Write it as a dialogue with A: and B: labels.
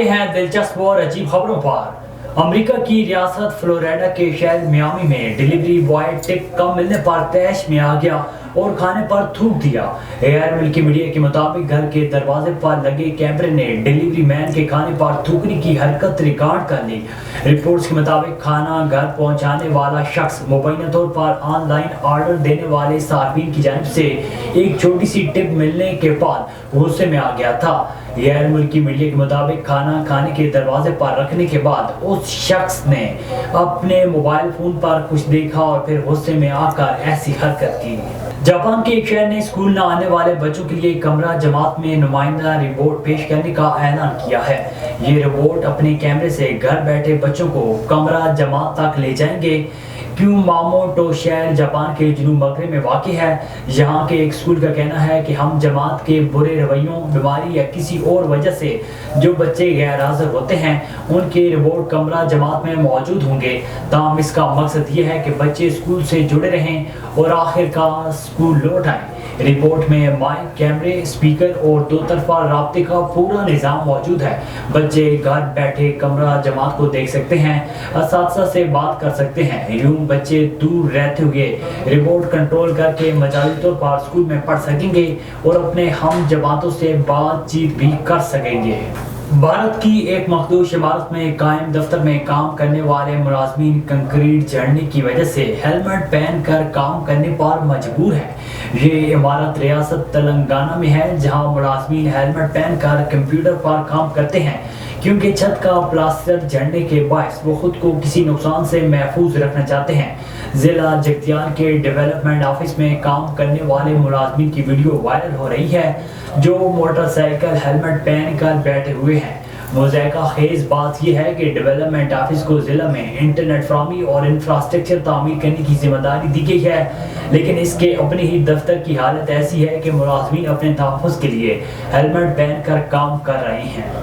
A: आते हैं दिलचस्प और अजीब खबरों पर। अमेरिका की रियासत फ्लोरिडा के शहर मियामी में डिलीवरी बॉय टिप कम मिलने पर तैश में आ गया और खाने पर थूक दिया। एयर मिल्की मीडिया के मुताबिक घर के दरवाजे पर लगे कैमरे ने डिलीवरी मैन के खाने पर थूकने की हरकत रिकॉर्ड कर ली। रिपोर्ट्स के मुताबिक खाना घर पहुंचाने वाला शख्स मुबैना तौर पर ऑनलाइन ऑर्डर देने वाले सार्फिन की जानिब से एक छोटी सी टिप मिलने के बाद गुस्से में आ गया था। एयर मिल्की मीडिया के मुताबिक खाना खाने के दरवाजे पर रखने के बाद उस शख्स ने अपने मोबाइल फोन पर कुछ देखा और फिर गुस्से में आकर ऐसी हरकत की। जापान के एक शहर ने स्कूल न आने वाले बच्चों के लिए कमरा जमात में नुमाइंदा रिपोर्ट पेश करने का ऐलान किया है। ये रिपोर्ट अपने कैमरे से घर बैठे बच्चों को कमरा जमात तक ले जाएंगे। क्यूमामोटो शहर जापान के जनूब मगरब में वाक़ है। यहाँ के एक स्कूल का कहना है कि हम जमात के बुरे रवैयों, बीमारी या किसी और वजह से जो बच्चे गैर हाजिर होते हैं उनके रिपोर्ट कमरा जमात में मौजूद होंगे। ताहम इसका मकसद ये है कि बच्चे स्कूल से जुड़े रहें और आखिरकार स्कूल लौट आएँ। रिपोर्ट में माइक, कैमरे, स्पीकर और दो तरफा राब्ते का पूरा निज़ाम मौजूद है। बच्चे घर बैठे कमरा जमात को देख सकते हैं, असातिज़ा से बात कर सकते हैं। यूं बच्चे दूर रहते हुए रिपोर्ट कंट्रोल करके मजाजी तौर पर स्कूल में पढ़ सकेंगे और अपने हम जमातों से बातचीत भी कर सकेंगे। भारत की एक मखदूश इमारत में कायम दफ्तर में काम करने वाले मुलाजमीन कंक्रीट झड़ने की वजह से हेलमेट पहन कर काम करने पर मजबूर है। ये इमारत रियासत तेलंगाना में है, जहां मुलाजमीन हेलमेट पहन कर कंप्यूटर पर काम करते हैं क्योंकि छत का प्लास्टर झड़ने के बायस वो खुद को किसी नुकसान से महफूज रखना चाहते हैं। जिला जगतियाल के डेवलपमेंट ऑफिस में काम करने वाले मुलाजमीन की वीडियो वायरल हो रही है जो मोटरसाइकिल हेलमेट पहन कर बैठे हुए हैं। मुज़ायका खेज बात यह है कि डेवलपमेंट ऑफिस को जिला में इंटरनेट फ्राहमी और इंफ्रास्ट्रक्चर तामीर करने की जिम्मेदारी दी गई है, लेकिन इसके अपने ही दफ्तर की हालत ऐसी है कि मुलाजमीन अपने तहफ़्फ़ुज़ के लिए हेलमेट पहन कर काम कर रहे हैं।